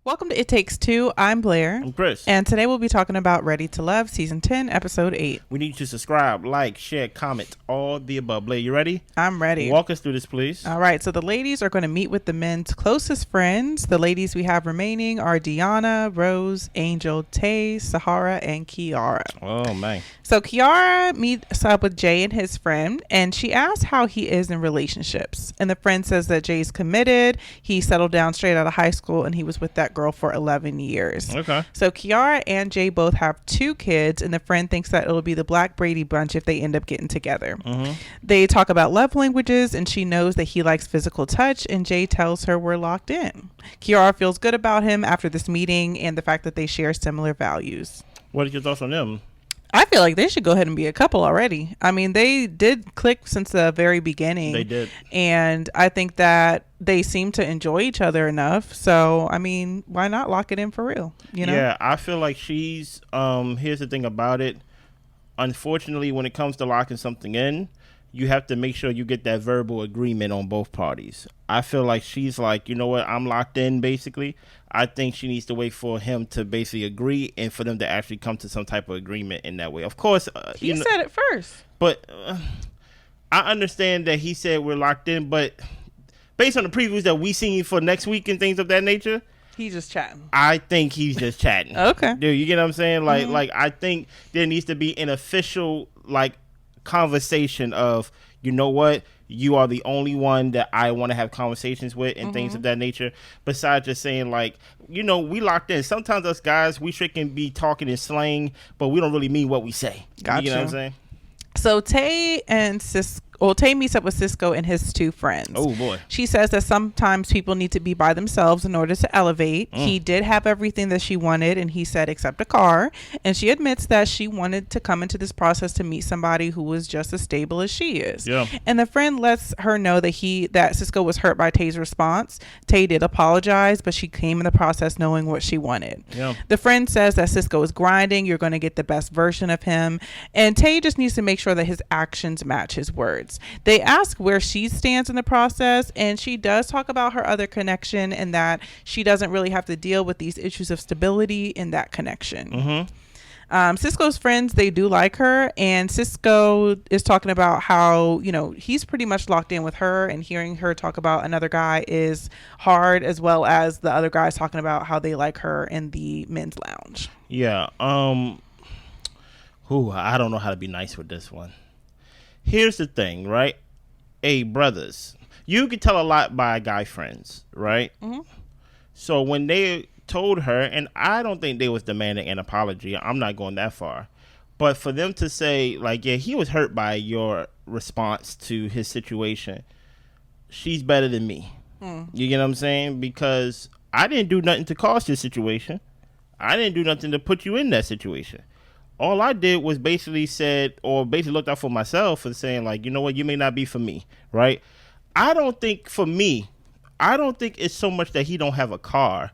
Welcome to It Takes Two. I'm Blair. I'm Chris. And today we'll be talking about Ready to Love, Season 10, Episode 8. We need you to subscribe, like, share, comment, all the above. Blair, you ready? I'm ready. Walk us through this, please. All right. So the ladies are going to meet with the men's closest friends. The ladies we have remaining are Deanna, Rose, Angel, Taye, Sahara, and Kiara. Oh, man. So Kiara meets up with Jay and his friend, and she asks how he is in relationships. And the friend says that Jay's committed. He settled down straight out of high school, and he was with that girl for 11 years. Okay. So Kiara and Jay both have 2 kids, and the friend thinks that it'll be the Black Brady bunch if they end up getting together. Mm-hmm. They talk about love languages, and she knows that he likes physical touch, and Jay tells her we're locked in. Kiara feels good about him after this meeting and the fact that they share similar values. What are your thoughts on them? I feel like they should go ahead and be a couple already. I mean, they did click since the very beginning. They did. And I think that they seem to enjoy each other enough. So, I mean, why not lock it in for real? You know? Yeah, I feel like she's, here's the thing about it. Unfortunately, when it comes to locking something in, you have to make sure you get that verbal agreement on both parties. I feel like she's like, you know what, I'm locked in, basically. I think she needs to wait for him to basically agree and for them to actually come to some type of agreement in that way. Of course. He said it first. But I understand that he said we're locked in, but based on the previews that we seen for next week and things of that nature, he's just chatting. I think he's just chatting. Okay. Dude, you get what I'm saying? Like I think there needs to be an official, conversation of, you know what, you are the only one that I want to have conversations with and things of that nature, besides just saying we locked in. Sometimes us guys, we sure can be talking in slang, but we don't really mean what we say. Gotcha. You know what I'm saying? So Taye meets up with Cisco and his 2 friends. Oh boy. She says that sometimes people need to be by themselves in order to elevate. He did have everything that she wanted, and he said except a car. And she admits that she wanted to come into this process to meet somebody who was just as stable as she is. Yeah. And the friend lets her know that Cisco was hurt by Taye's response. Taye did apologize, but she came in the process knowing what she wanted. Yeah. The friend says that Cisco is grinding. You're going to get the best version of him. And Taye just needs to make sure that his actions match his words. They ask where she stands in the process, and she does talk about her other connection and that she doesn't really have to deal with these issues of stability in that connection. Mm-hmm. Cisco's friends, they do like her, and Cisco is talking about how, he's pretty much locked in with her, and hearing her talk about another guy is hard, as well as the other guys talking about how they like her in the men's lounge. Yeah. I don't know how to be nice with this one. Here's the thing, right? Hey, brothers, you can tell a lot by guy friends, right? Mm-hmm. So when they told her, and I don't think they was demanding an apology. I'm not going that far. But for them to say, he was hurt by your response to his situation, she's better than me. You get what I'm saying? Because I didn't do nothing to cause your situation. I didn't do nothing to put you in that situation. All I did was basically looked out for myself and saying, you know what, you may not be for me, right? I don't think it's so much that he don't have a car.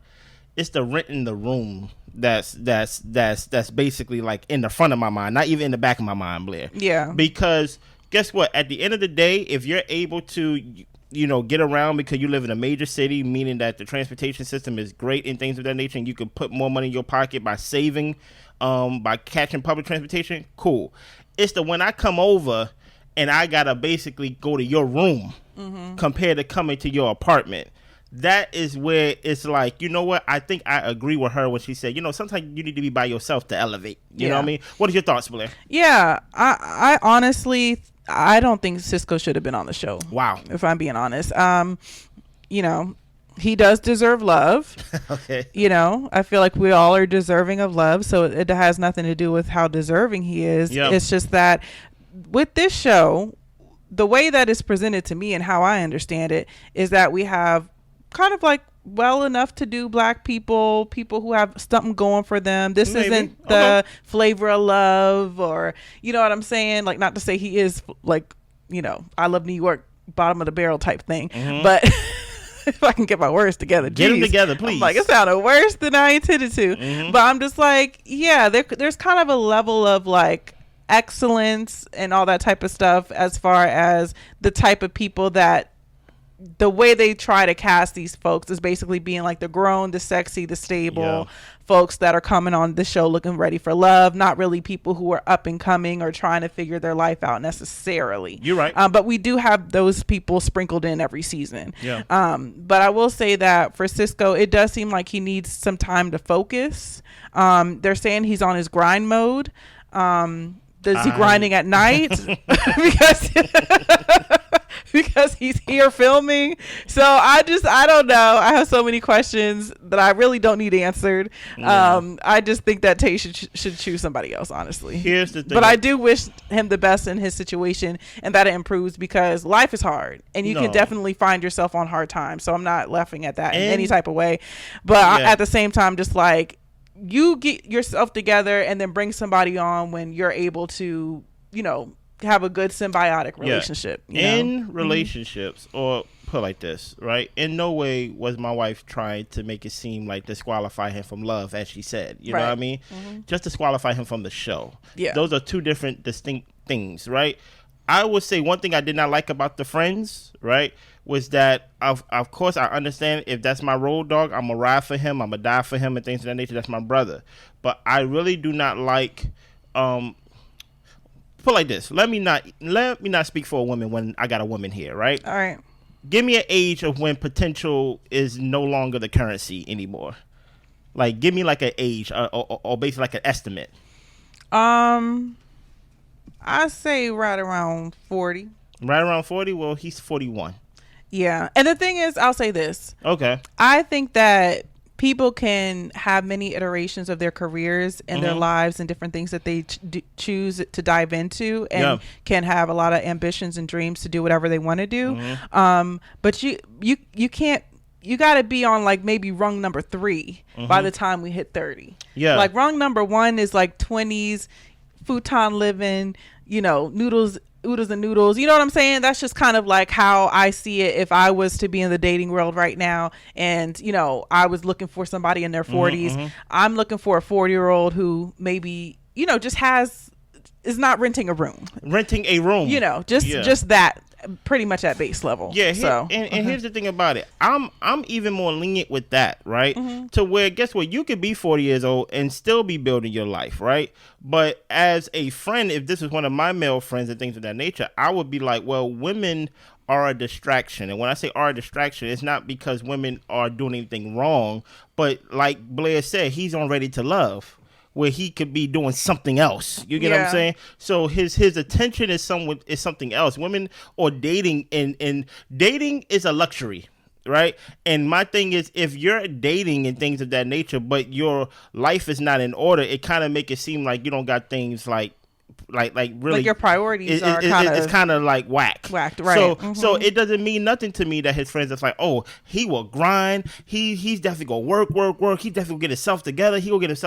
It's the rent in the room that's basically in the front of my mind, not even in the back of my mind, Blair. Yeah. Because guess what? At the end of the day, if you're able to get around because you live in a major city, meaning that the transportation system is great and things of that nature, and you can put more money in your pocket by saving, by catching public transportation, cool. It's when I come over and I gotta basically go to your room compared to coming to your apartment. That is where it's you know what? I think I agree with her when she said, sometimes you need to be by yourself to elevate. You know what I mean? What are your thoughts, Blair? Yeah, I honestly, I don't think Cisco should have been on the show. Wow. If I'm being honest. He does deserve love. Okay. I feel like we all are deserving of love, so it has nothing to do with how deserving he is. Yep. It's just that with this show, the way that it's presented to me and how I understand it is that we have kind of well enough to do Black people who have something going for them. This Maybe. Isn't the flavor of love, or you know what I'm saying? Not to say he is I love New York, bottom of the barrel type thing, but if I can get my words together, get them together, please. I'm it sounded worse than I intended to, but I'm just there's kind of a level of excellence and all that type of stuff as far as the type of people that the way they try to cast these folks is basically being like the grown, the sexy, the stable folks that are coming on the show looking ready for love, not really people who are up and coming or trying to figure their life out necessarily. You're right. But we do have those people sprinkled in every season. Yeah. But I will say that for Cisco, it does seem like he needs some time to focus. They're saying he's on his grind mode. Is he grinding at night? because he's here filming. So I don't know. I have so many questions that I really don't need answered. I just think that Taye should choose somebody else, honestly. Here's the thing. But I do wish him the best in his situation and that it improves, because life is hard and you can definitely find yourself on hard times. So I'm not laughing at that in any type of way. But at the same time, just like, you get yourself together and then bring somebody on when you're able to, have a good symbiotic relationship. In relationships, or put like this, right? In no way was my wife trying to make it seem like disqualify him from love, as she said. You know what I mean? Just disqualify him from the show. Yeah. Those are two different distinct things, right? I would say one thing I did not like about the Friends, right, was that, of course, I understand if that's my road dog, I'm going to ride for him, I'm going to die for him and things of that nature. That's my brother. But I really do not like, put like this, let me not speak for a woman when I got a woman here, right? All right. Give me an age of when potential is no longer the currency anymore. Like, give me like an age or basically like an estimate. I say right around 40. Right around 40? Well, he's 41. Yeah. And the thing is, I'll say this. Okay. I think that people can have many iterations of their careers and their lives and different things that they choose to dive into, and can have a lot of ambitions and dreams to do whatever they want to do. But you can't, you got to be on like maybe rung number 3 by the time we hit 30. Yeah. Like rung number 1 is like 20s, futon living, noodles and noodles. You know what I'm saying? That's just kind of like how I see it. If I was to be in the dating world right now and, I was looking for somebody in their 40s, I'm looking for a 40-year-old who maybe, just is not renting a room. Just that. Pretty much at base level. Yeah. Here's the thing about it. I'm even more lenient with that, right? To where, guess what? You could be 40 years old and still be building your life, right? But as a friend, if this was one of my male friends and things of that nature, I would be like, well, women are a distraction. And when I say are a distraction, it's not because women are doing anything wrong, but like Blair said, he's on Ready to Love, where he could be doing something else. You get what I'm saying? So his attention is something else. Women or dating, and dating is a luxury, right? And my thing is, if you're dating and things of that nature, but your life is not in order, it kind of make it seem like you don't got things like really, like your priorities are kind of like whacked, right? So it doesn't mean nothing to me that his friends are like, oh, he will grind, he's definitely gonna work, he definitely will get himself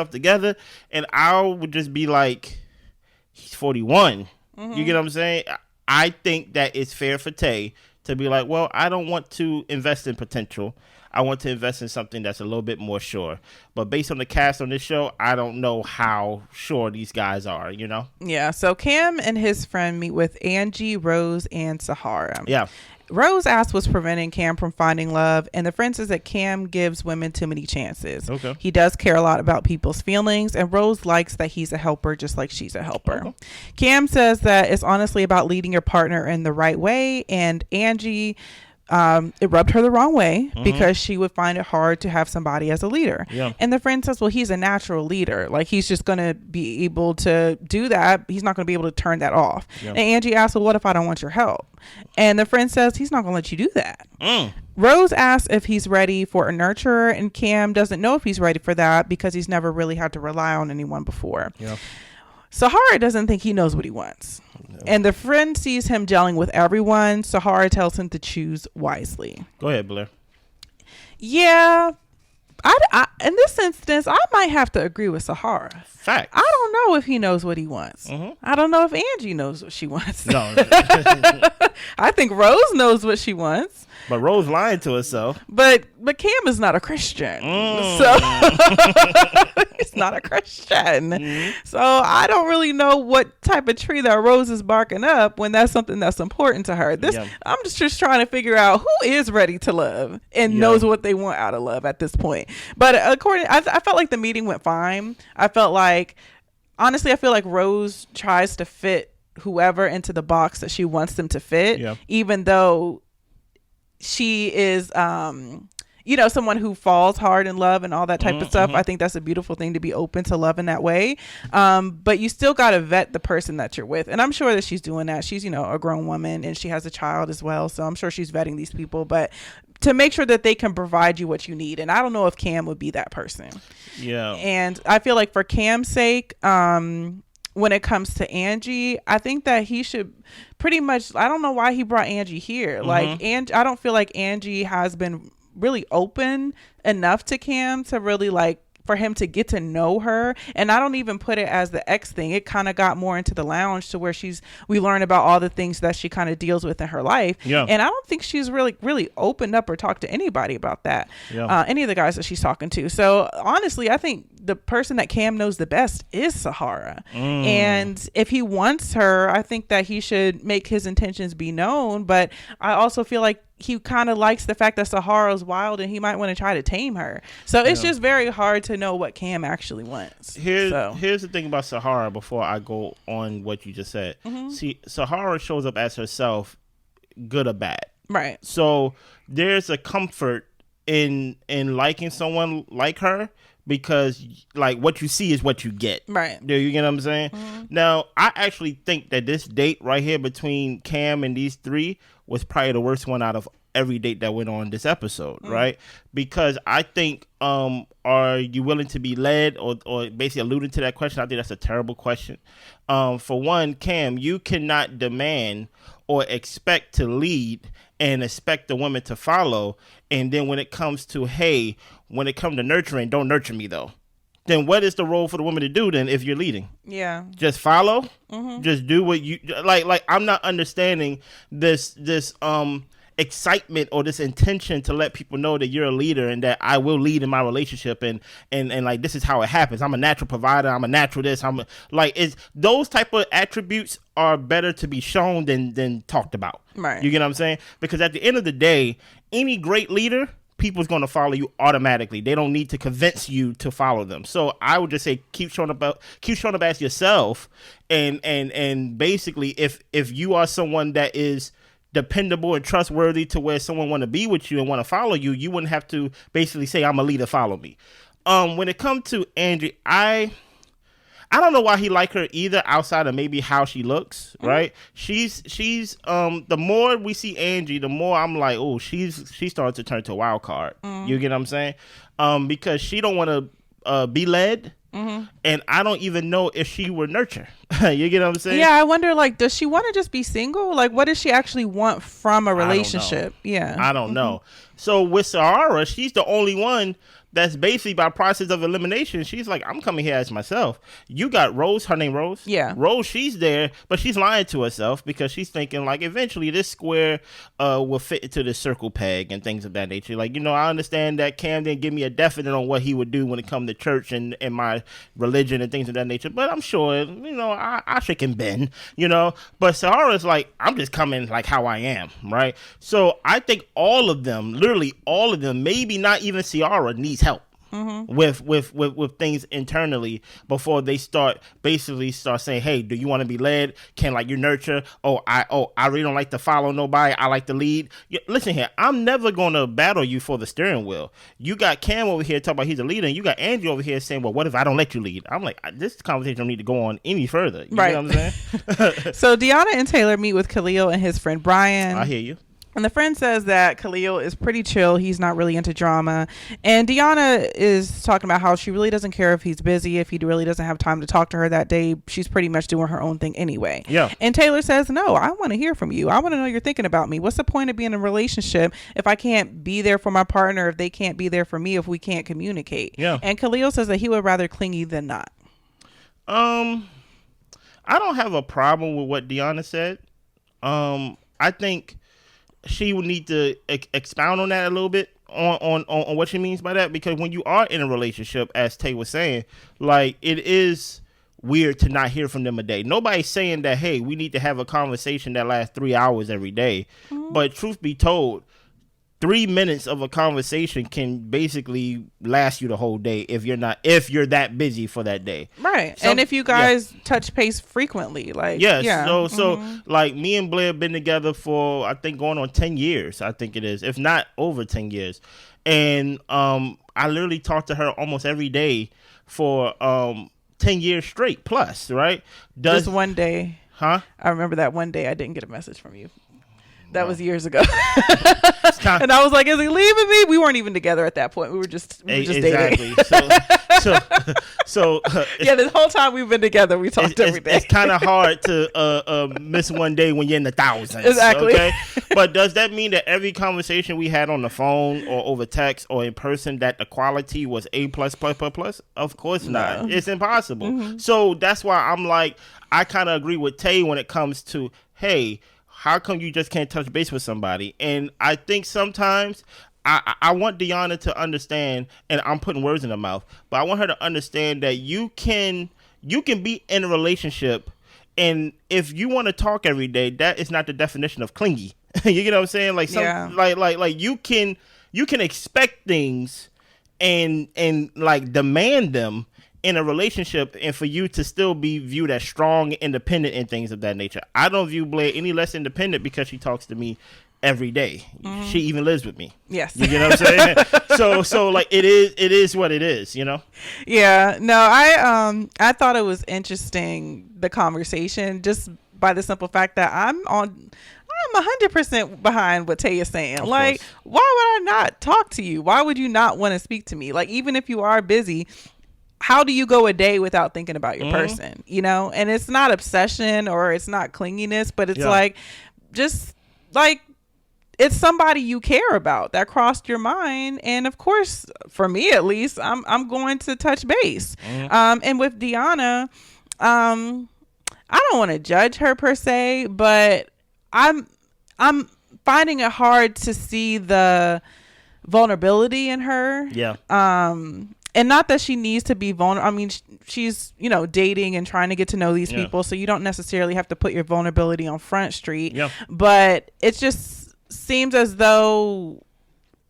together, and I would just be like, he's 41. You get what I'm saying? I think that it's fair for Taye to be like, well, I don't want to invest in potential. I want to invest in something that's a little bit more sure. But based on the cast on this show, I don't know how sure these guys are, Yeah, so Cam and his friend meet with Angie, Rose, and Sahara. Yeah. Rose asks what's preventing Cam from finding love, and the friend says that Cam gives women too many chances. Okay. He does care a lot about people's feelings, and Rose likes that he's a helper just like she's a helper. Okay. Cam says that it's honestly about leading your partner in the right way, and Angie, it rubbed her the wrong way because she would find it hard to have somebody as a leader. Yeah. And the friend says, well, he's a natural leader. Like, he's just going to be able to do that. He's not going to be able to turn that off. Yeah. And Angie asks, well, what if I don't want your help? And the friend says, he's not going to let you do that. Rose asks if he's ready for a nurturer, and Cam doesn't know if he's ready for that because he's never really had to rely on anyone before. Yeah. Sahara doesn't think he knows what he wants. No. And the friend sees him gelling with everyone. Sahara tells him to choose wisely. Go ahead, Blair. Yeah, In this instance, I might have to agree with Sahara. Fact. I don't know if he knows what he wants. I don't know if Angie knows what she wants. No. I think Rose knows what she wants. But Rose lying to herself. But Cam is not a Christian. So he's not a Christian. So I don't really know what type of tree that Rose is barking up when that's something that's important to her. I'm just trying to figure out who is ready to love and knows what they want out of love at this point. But I felt like the meeting went fine. I felt like, honestly, I feel like Rose tries to fit whoever into the box that she wants them to fit, even though she is someone who falls hard in love and all that type of stuff. I think that's a beautiful thing, to be open to love in that way. But you still got to vet the person that you're with. And I'm sure that she's doing that. She's, a grown woman and she has a child as well. So I'm sure she's vetting these people, but to make sure that they can provide you what you need. And I don't know if Cam would be that person. Yeah. And I feel like for Cam's sake, when it comes to Angie, I think that he should pretty much, I don't know why he brought Angie here. Like, I don't feel like Angie has been really open enough to Cam to really for him to get to know her. And I don't even put it as the ex thing. It kind of got more into the lounge to where we learn about all the things that she kind of deals with in her life. Yeah. And I don't think she's really opened up or talked to anybody about that. Yeah. Any of the guys that she's talking to. So honestly, I think the person that Cam knows the best is Sahara. And if he wants her, I think that he should make his intentions be known. But I also feel like he kind of likes the fact that Sahara's wild and he might want to try to tame her. So it's just very hard to know what Cam actually wants. Here's the thing about Sahara before I go on what you just said. See, Sahara shows up as herself, good or bad. Right. So there's a comfort in liking someone like her, because what you see is what you get. Right. Do you get what I'm saying? Now, I actually think that this date right here between Cam and these three was probably the worst one out of every date that went on this episode, right? Because I think, are you willing to be led, or basically alluding to that question? I think that's a terrible question. For one, Cam, you cannot demand or expect to lead and expect the woman to follow. And then when it comes to nurturing, don't nurture me though. Then what is the role for the woman to do then if you're leading? Yeah. Just follow? Just do what you like I'm not understanding this excitement or this intention to let people know that you're a leader and that I will lead in my relationship and this is how it happens. I'm a natural provider. I'm a natural this. It's those type of attributes are better to be shown than talked about. Right. You get what I'm saying? Because at the end of the day, any great leader, people's going to follow you automatically. They don't need to convince you to follow them. So I would just say keep showing up as yourself, and basically if you are someone that is dependable and trustworthy to where someone want to be with you and want to follow you, you wouldn't have to basically say I'm a leader, follow me. When it comes to Angie, I don't know why he like her either, outside of maybe how she looks, right? She's the more we see Angie, the more I'm like, oh, she started to turn to a wild card. You get what I'm saying? Because she don't want to be led. And I don't even know if she would nurture. You get what I'm saying? Yeah, I wonder, does she want to just be single? What does she actually want from a relationship? I don't know. So with Sahara, she's the only one that's basically by process of elimination. She's like, I'm coming here as myself. You got Rose, her name Rose? Yeah. Rose, she's there, but she's lying to herself because she's thinking eventually this square will fit into this circle peg and things of that nature. I understand that Cam didn't give me a definite on what he would do when it comes to church and my religion and things of that nature, but I'm sure, I can bend, But Sahara's like, I'm just coming how I am, right? So I think all of them, literally all of them, maybe not even Sahara, needs help with things internally before they start saying, hey, do you want to be led? Can you nurture? I really don't like to follow nobody. I like to lead. Listen here, I'm never gonna battle you for the steering wheel. You got Cam over here talking about he's a leader, and you got Angie over here saying, well, what if I don't let you lead? I'm like, this conversation don't need to go on any further. You know what I'm saying? So Deanna and Taylor meet with Khalil and his friend Brian. I hear you. And the friend says that Khalil is pretty chill. He's not really into drama. And Deanna is talking about how she really doesn't care if he's busy, if he really doesn't have time to talk to her that day. She's pretty much doing her own thing anyway. Yeah. And Taylor says, no, I want to hear from you. I want to know you're thinking about me. What's the point of being in a relationship if I can't be there for my partner, if they can't be there for me, if we can't communicate? Yeah. And Khalil says that he would rather clingy than not. I don't have a problem with what Deanna said. I think she would need to expound on that a little bit on what she means by that, because when you are in a relationship, as Taye was saying, like, it is weird to not hear from them a day. Nobody's saying that, hey, we need to have a conversation that lasts 3 hours every day. Mm-hmm. But truth be told, 3 minutes of a conversation can basically last you the whole day if you're that busy for that day. Right. And if you guys touch base frequently, like, yes. Yeah. So like, me and Blair have been together for, I think, going on 10 years. I think it is, if not over 10 years. And I literally talk to her almost every day for 10 years straight plus, right? Just one day. Huh? I remember that one day I didn't get a message from you. That was years ago. And I was like, is he leaving me? We weren't even together at that point. We were just dating. Exactly. So yeah, this whole time we've been together, we talked every day. It's kind of hard to miss one day when you're in the thousands. Exactly. Okay? But does that mean that every conversation we had on the phone or over text or in person, that the quality was A++++? Of course not. It's impossible. Mm-hmm. So that's why I'm like, I kind of agree with Taye when it comes to, hey, how come you just can't touch base with somebody? And I think sometimes I want Deanna to understand, and I'm putting words in her mouth, but I want her to understand that you can be in a relationship, and if you want to talk every day, that is not the definition of clingy. You get what I'm saying? Like, like you can expect things and like demand them in a relationship, and for you to still be viewed as strong, independent, and things of that nature. I don't view Blair any less independent because she talks to me every day. Mm-hmm. She even lives with me. Yes. You know what I'm saying? so like, it is what it is, you know? Yeah. No, I thought it was interesting, the conversation, just by the simple fact that I'm 100% behind what Taye is saying. Of like, course. Why would I not talk to you? Why would you not want to speak to me? Like, even if you are busy, how do you go a day without thinking about your person? You know, and it's not obsession or it's not clinginess, but it's like, just like, it's somebody you care about that crossed your mind. And of course, for me at least, I'm going to touch base. And with Deanna, I don't want to judge her per se, but I'm finding it hard to see the vulnerability in her. Yeah. And not that she needs to be vulnerable. I mean, she's, dating and trying to get to know these people. So you don't necessarily have to put your vulnerability on Front Street. Yeah. But it just seems as though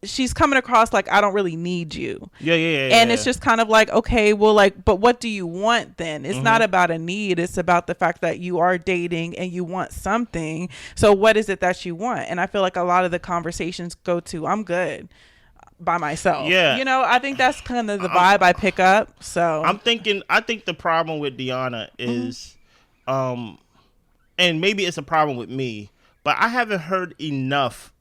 she's coming across like, I don't really need you. Yeah. And it's just kind of like, okay, well, like, but what do you want then? It's not about a need. It's about the fact that you are dating and you want something. So what is it that you want? And I feel like a lot of the conversations go to, I'm good by myself. Yeah. I think that's kind of the vibe I pick up. So I think the problem with Deanna is, and maybe it's a problem with me, but I haven't heard enough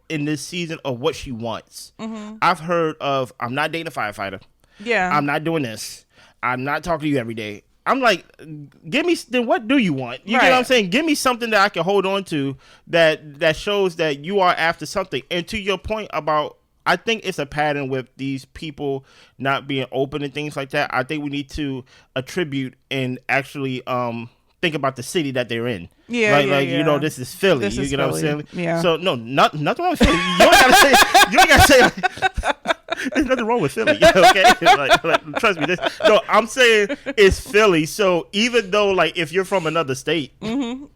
in this season of what she wants. I've heard of, I'm not dating a firefighter. Yeah. I'm not doing this. I'm not talking to you every day. I'm like, then what do you want? You get what I'm saying? Give me something that I can hold on to that shows that you are after something. And to your point about, I think it's a pattern with these people not being open and things like that. I think we need to attribute and actually think about the city that they're in. Yeah, this is Philly. This is get what I'm Philly. saying? Yeah. So no, nothing wrong with Philly. You don't gotta say there's nothing wrong with Philly. Okay, like, trust me. I'm saying it's Philly. So even though, like, if you're from another state, even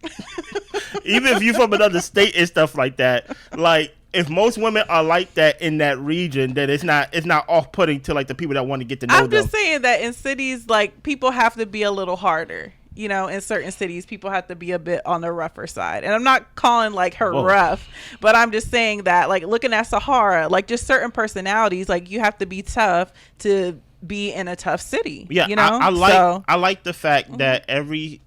if you're from another state and stuff like that, like, if most women are like that in that region, then it's not off-putting to, like, the people that want to get to know them. I'm just saying that in cities, like, people have to be a little harder. In certain cities, people have to be a bit on the rougher side. And I'm not calling, like, her rough, but I'm just saying that, like, looking at Sahara, like, just certain personalities, like, you have to be tough to be in a tough city. Yeah, I like the fact that every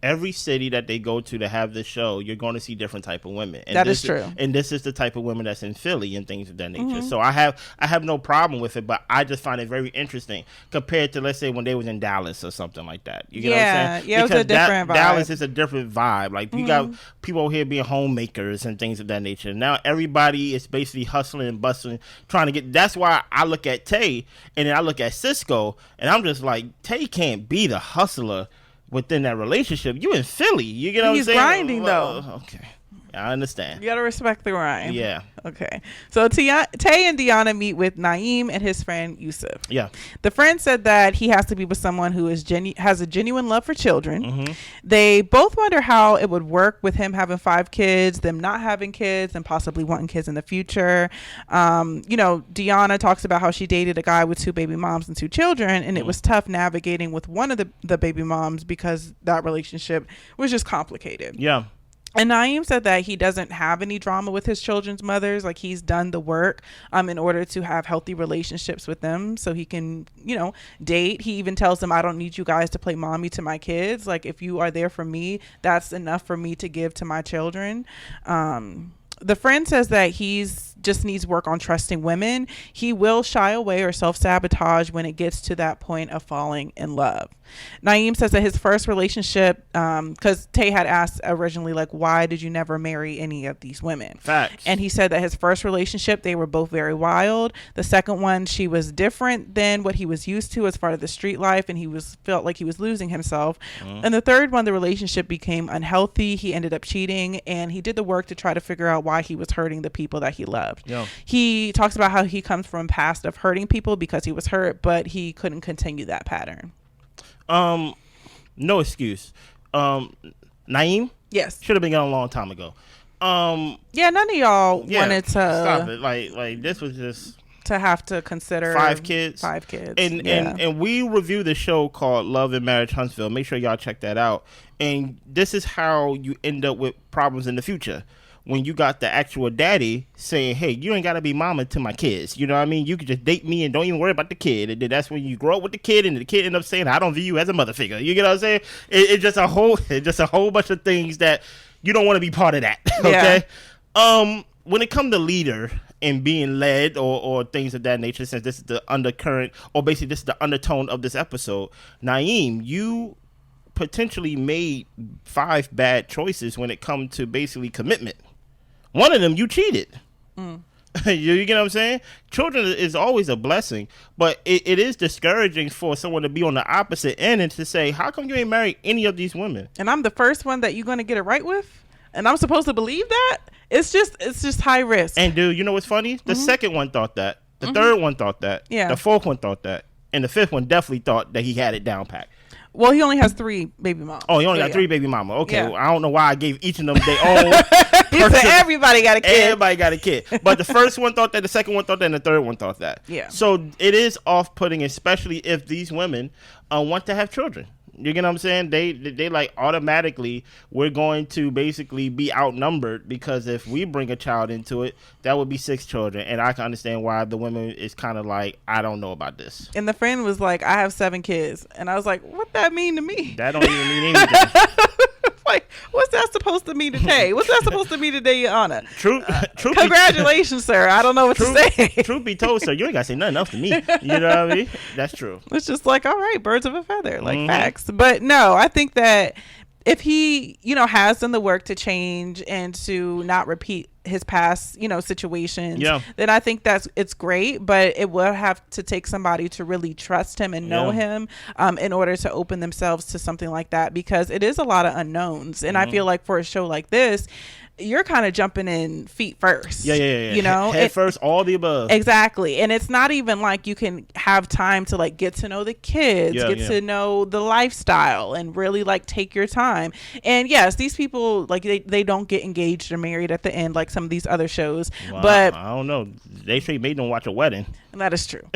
every city that they go to have this show, you're going to see different type of women. And that is true. And this is the type of women that's in Philly and things of that nature. So I have no problem with it, but I just find it very interesting compared to, let's say, when they was in Dallas or something like that. You get what I'm saying? Yeah, it was a different vibe. Dallas is a different vibe. Like, you got people over here being homemakers and things of that nature. Now everybody is basically hustling and bustling, trying to get. That's why I look at Taye and then I look at Cisco, and I'm just like, Taye can't be the hustler within that relationship. You in Philly. You get what I'm saying? He's grinding, though. Okay. I understand. You gotta respect the grind. Yeah. Okay. So Taye and Deanna meet with Naim and his friend Yusuf. Yeah. The friend said that he has to be with someone who is has a genuine love for children. They both wonder how it would work with him having 5 kids, them not having kids, and possibly wanting kids in the future. Deanna talks about how she dated a guy with 2 baby moms and 2 children, and it was tough navigating with one of the baby moms because that relationship was just complicated. Yeah. And Naim said that he doesn't have any drama with his children's mothers. Like, he's done the work in order to have healthy relationships with them so he can, date. He even tells them, I don't need you guys to play mommy to my kids. Like, if you are there for me, that's enough for me to give to my children. The friend says that he's just needs work on trusting women. He will shy away or self-sabotage when it gets to that point of falling in love. Naim says that his first relationship, because Taye had asked originally, like, why did you never marry any of these women? Facts. And he said that his first relationship, they were both very wild. The second one, she was different than what he was used to as far as the street life, and he felt like he was losing himself. And the third one, the relationship became unhealthy. He ended up cheating, and he did the work to try to figure out why he was hurting the people that he loved. Yeah. He talks about how he comes from a past of hurting people because he was hurt, but he couldn't continue that pattern. No excuse. Naeem? Yes. Should have been gone a long time ago. Yeah, none of y'all wanted to stop it. Like this was just to have to consider 5 kids. And we reviewed the show called Love and Marriage Huntsville. Make sure y'all check that out. And this is how you end up with problems in the future. When you got the actual daddy saying, hey, you ain't got to be mama to my kids. You know what I mean? You could just date me and don't even worry about the kid. And then that's when you grow up with the kid and the kid end up saying, I don't view you as a mother figure. You get what I'm saying? It's just a whole bunch of things that you don't want to be part of that. Okay? Yeah. When it comes to leader and being led or things of that nature, since this is the undercurrent, or basically this is the undertone of this episode, Naeem, you potentially made 5 bad choices when it comes to basically commitment. One of them, you cheated. You get what I'm saying? Children is always a blessing, but it is discouraging for someone to be on the opposite end and to say, how come you ain't married any of these women? And I'm the first one that you're going to get it right with? And I'm supposed to believe that? It's just high risk. And dude, you know what's funny? The second one thought that. The third one thought that. Yeah. The fourth one thought that. And the fifth one definitely thought that he had it down pat. Well, he only has 3 baby moms. Oh, he only got 3 baby mama. Okay, Yeah. well, I don't know why I gave each of them their own. He said everybody got a kid. Everybody got a kid. But the first one thought that, the second one thought that, and the third one thought that. Yeah. So it is off-putting, especially if these women want to have children. You get what I'm saying? They like automatically, we're going to basically be outnumbered, because if we bring a child into it, that would be 6 children. And I can understand why the women is kind of like, I don't know about this. And the friend was like, I have 7 kids. And I was like, what that mean to me? That don't even mean anything. Like, what's that supposed to mean today? What's that supposed to mean today, Your Honor? Congratulations, sir. I don't know what to say. Truth be told, sir, you ain't got to say nothing else to me. You know what I mean? That's true. It's just like, all right, birds of a feather, like facts. But no, I think that if he, has done the work to change and to not repeat his past, situations, then I think it's great. But it will have to take somebody to really trust him and know him in order to open themselves to something like that, because it is a lot of unknowns. And I feel like for a show like this, you're kind of jumping in feet first. Yeah. Head first, all the above. Exactly. And it's not even like you can have time to like get to know the kids, to know the lifestyle, and really like take your time. And yes, these people, like they don't get engaged or married at the end like some of these other shows. Well, but I don't know. They say made them watch a wedding. That is true.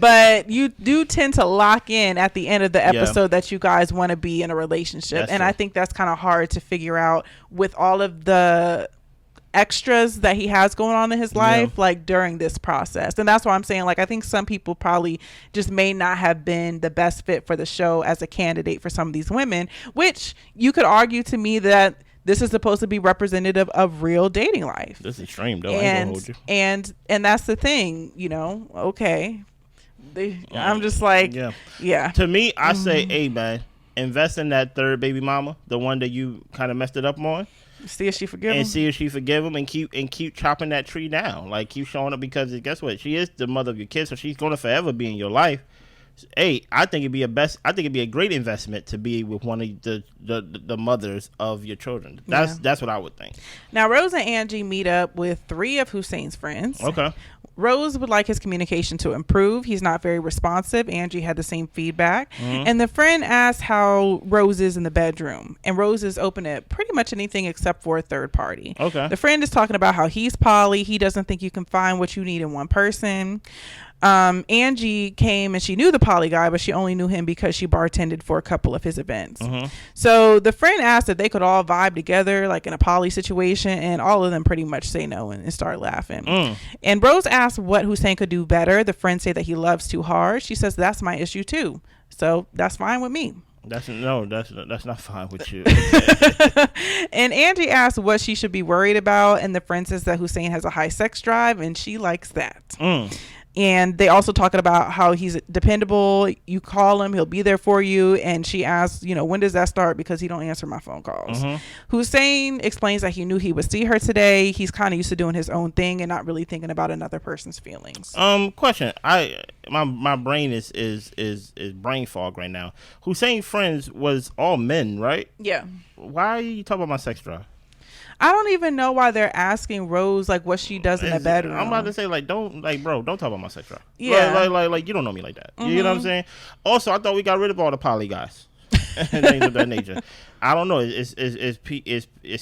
But you do tend to lock in at the end of the episode that you guys want to be in a relationship. That's true. I think that's kind of hard to figure out with all of the extras that he has going on in his life, like during this process. And that's why I'm saying, like, I think some people probably just may not have been the best fit for the show as a candidate for some of these women, which you could argue to me that this is supposed to be representative of real dating life. This is extreme, though. I ain't gonna hold you. And that's the thing, okay. I'm just like, yeah. To me, I say, hey, man, invest in that third baby mama, the one that you kind of messed it up on. See if she forgive him. And see if she forgive him, and keep chopping that tree down. Like, keep showing up, because guess what? She is the mother of your kids, so she's going to forever be in your life. Hey, I think it'd be a great investment to be with one of the mothers of your children. That's what I would think. Now, Rose and Angie meet up with 3 of Hussein's friends. Okay. Rose would like his communication to improve. He's not very responsive. Angie had the same feedback. Mm-hmm. And the friend asked how Rose is in the bedroom. And Rose is open to pretty much anything except for a third party. Okay. The friend is talking about how he's poly. He doesn't think you can find what you need in one person. Angie came and she knew the poly guy, but she only knew him because she bartended for a couple of his events. Mm-hmm. So the friend asked if they could all vibe together, like in a poly situation, and all of them pretty much say no and start laughing. And Rose asked what Hussein could do better. The friend said that he loves too hard. She says that's my issue too, so that's fine with me. That's not fine with you. And Angie asked what she should be worried about, and the friend says that Hussein has a high sex drive, and she likes that. And they also talking about how he's dependable. You call him, he'll be there for you. And she asks, when does that start? Because he don't answer my phone calls. Mm-hmm. Hussein explains that he knew he would see her today. He's kind of used to doing his own thing and not really thinking about another person's feelings. Question. My brain is brain fog right now. Hussein's friends was all men, right? Yeah. Why are you talking about my sex drive? I don't even know why they're asking Rose like what she does in the bedroom. I'm about to say don't talk about my sex drive. Yeah, like you don't know me like that. Mm-hmm. You know what I'm saying? Also, I thought we got rid of all the poly guys and things of that nature. I don't know. Is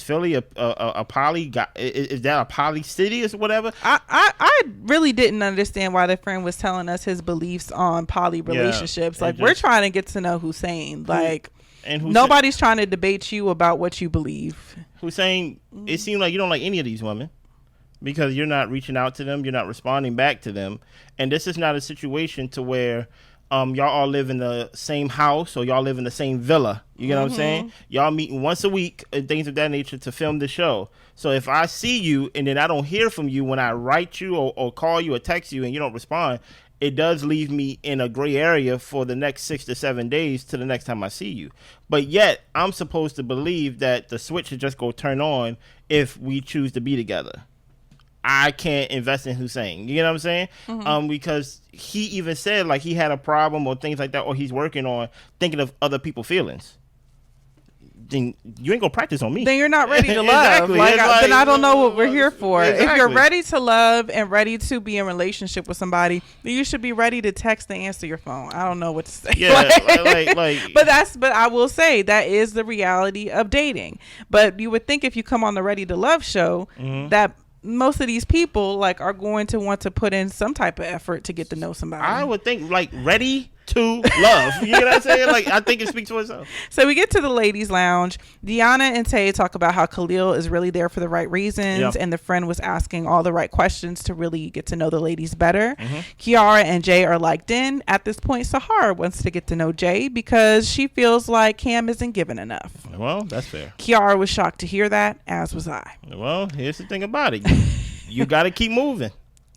Philly a poly guy? Is that a poly city or whatever? I really didn't understand why the friend was telling us his beliefs on poly relationships. Like, we're trying to get to know Hussein. Like. And nobody's trying to debate you about what you believe. Hussein, it seems like you don't like any of these women because you're not reaching out to them. You're not responding back to them. And this is not a situation to where y'all all live in the same house or y'all live in the same villa. You get what I'm saying? Y'all meeting once a week and things of that nature to film the show. So if I see you and then I don't hear from you when I write you or call you or text you and you don't respond, it does leave me in a gray area for the next 6 to 7 days to the next time I see you. But yet, I'm supposed to believe that the switch is just going to turn on if we choose to be together. I can't invest in Hussein. You know what I'm saying? Mm-hmm. Because he even said like he had a problem or things like that, or he's working on thinking of other people's feelings. Then you ain't gonna practice on me. Then you're not ready to love. Exactly. Then I don't know what we're here for. Exactly. If you're ready to love and ready to be in a relationship with somebody, then you should be ready to text and answer your phone. I don't know what to say. Yeah, But I will say that is the reality of dating. But you would think if you come on the Ready to Love show, that most of these people like are going to want to put in some type of effort to get to know somebody. I would think like ready to love. You know what I'm saying? Like, I think it speaks for itself. So we get to the ladies' lounge. Deanna and Taye talk about how Khalil is really there for the right reasons, and the friend was asking all the right questions to really get to know the ladies better. Kiara and Jay are liked in. At this point, Sahar wants to get to know Jay because she feels like Cam isn't given enough. Well, that's fair. Kiara was shocked to hear that, as was I. Well, here's the thing about it. You got to keep moving.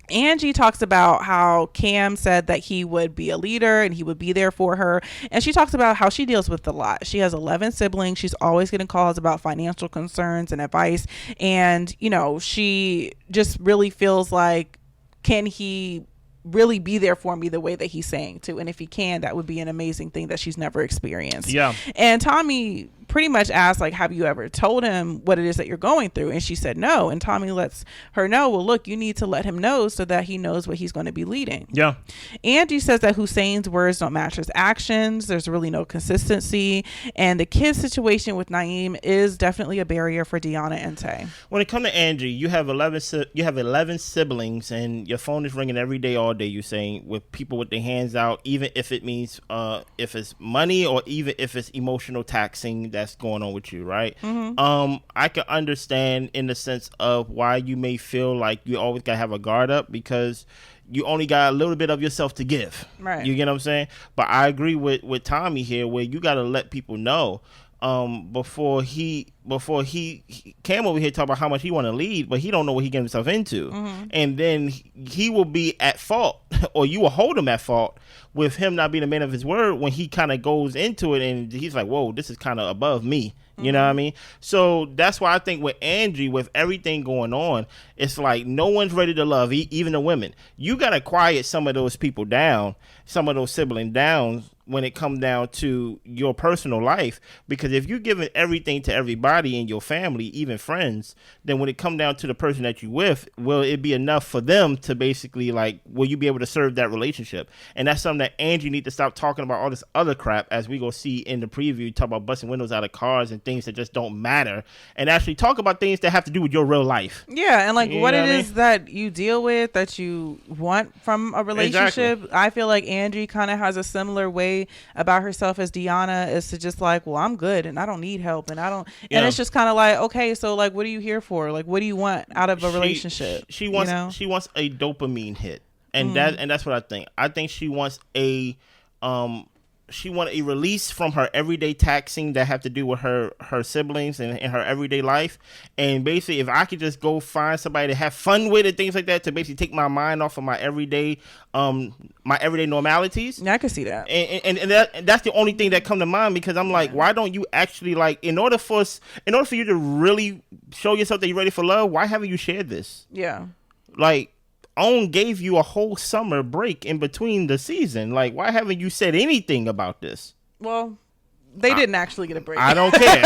Angie talks about how Cam said that he would be a leader and he would be there for her. And she talks about how she deals with a lot. She has 11 siblings. She's always getting calls about financial concerns and advice. And, she just really feels like, can he really be there for me the way that he's saying to? And if he can, that would be an amazing thing that she's never experienced. Yeah. And Tommy pretty much asked, like, have you ever told him what it is that you're going through? And she said no. And Tommy lets her know, well, look, you need to let him know so that he knows what he's going to be leading. Yeah. Angie says that Hussein's words don't match his actions. There's really no consistency. And the kid situation with Naim is definitely a barrier for Deanna and Taye. When it comes to Angie, you have 11 siblings and your phone is ringing every day, all day, you're saying, with people with their hands out, even if it means if it's money or even if it's emotional taxing that's that's going on with you, right? I can understand in the sense of why you may feel like you always gotta have a guard up because you only got a little bit of yourself to give. Right. You get what I'm saying? But I agree with Tommy here, where you gotta let people know before he came over here talk about how much he want to lead, but he don't know what he get himself into, and then he will be at fault, or you will hold him at fault with him not being a man of his word when he kind of goes into it and he's like, whoa, this is kind of above me. You know what I mean? So that's why I think with Angie, with everything going on, it's like no one's ready to love, even the women. You got to quiet some of those people down, some of those siblings down when it comes down to your personal life. Because if you're giving everything to everybody in your family, even friends, then when it comes down to the person that you with, will it be enough for them to basically like, will you be able to serve that relationship? And that's something that Angie need to stop talking about all this other crap, as we go see in the preview, talk about busting windows out of cars and things that just don't matter, and actually talk about things that have to do with your real life. Yeah, and like You what know it what I is mean? that you deal with, that you want from a relationship. Exactly. I feel like Angie kind of has a similar way about herself as Deanna, is to just like, well, I'm good and I don't need help and I don't, and it's just kind of like, okay, so like, what are you here for? Like, what do you want out of a relationship? She wants, you know? she wants a dopamine hit, and that's what I think. I think she wants a release from her everyday taxing that have to do with her siblings and her everyday life. And basically, if I could just go find somebody to have fun with and things like that, to basically take my mind off of my everyday normalities. Yeah, I can see that. And that's the only thing that come to mind, because I'm like, why don't you actually, like, in order for you to really show yourself that you're ready for love, why haven't you shared this? Yeah. Like, OWN gave you a whole summer break in between the season. Like, why haven't you said anything about this? Well, they didn't actually get a break. I don't care.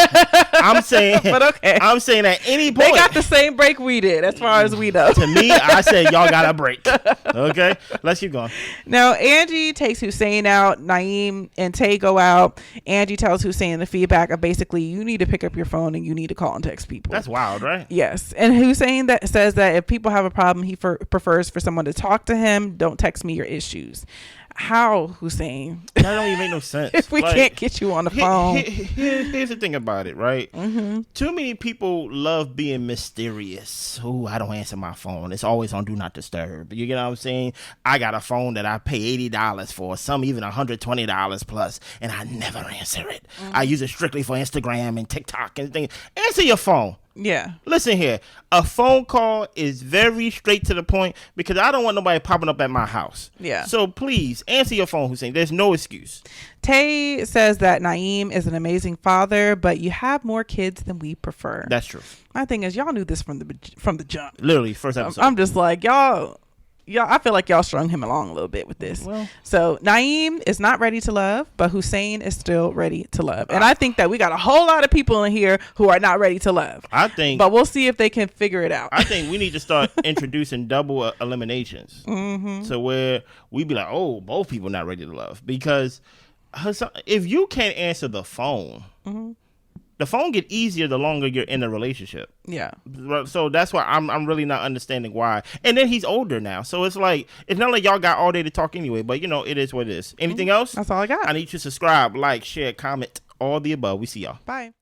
I'm saying, but okay. I'm saying at any point They got the same break we did, as far as we know. To me, I said y'all got a break. Okay, let's keep going. Now, Angie takes Hussein out. Naeem and Taye go out. Angie tells Hussein the feedback of basically, you need to pick up your phone and you need to call and text people. That's wild, right? Yes. And Hussein that says that if people have a problem, he prefers for someone to talk to him. Don't text me your issues. How, Hussein? That don't even make no sense. If we can't get you on the phone. Here's the thing about it, right? Too many people love being mysterious. Oh, I don't answer my phone. It's always on Do Not Disturb. You get what I'm saying? I got a phone that I pay $80 for, some even $120 plus, and I never answer it. I use it strictly for Instagram and TikTok and things. Answer your phone. Yeah. Listen here, a phone call is very straight to the point, because I don't want nobody popping up at my house. Yeah. So please answer your phone, Hussein. There's no excuse. Taye says that Naeem is an amazing father, but you have more kids than we prefer. That's true. My thing is, y'all knew this from the jump. Literally, first episode. I'm just like, y'all, I feel like y'all strung him along a little bit with this. Well, so Naeem is not ready to love, but Hussein is still ready to love. And I think that we got a whole lot of people in here who are not ready to love. But we'll see if they can figure it out. I think we need to start introducing double eliminations. So where we be like, oh, both people not ready to love. Because if you can't answer the phone, the phone get easier the longer you're in a relationship. Yeah. So that's why I'm really not understanding why. And then he's older now, so it's like, it's not like y'all got all day to talk anyway. But it is what it is. Anything else? That's all I got. I need you to subscribe, like, share, comment, all the above. We see y'all. Bye.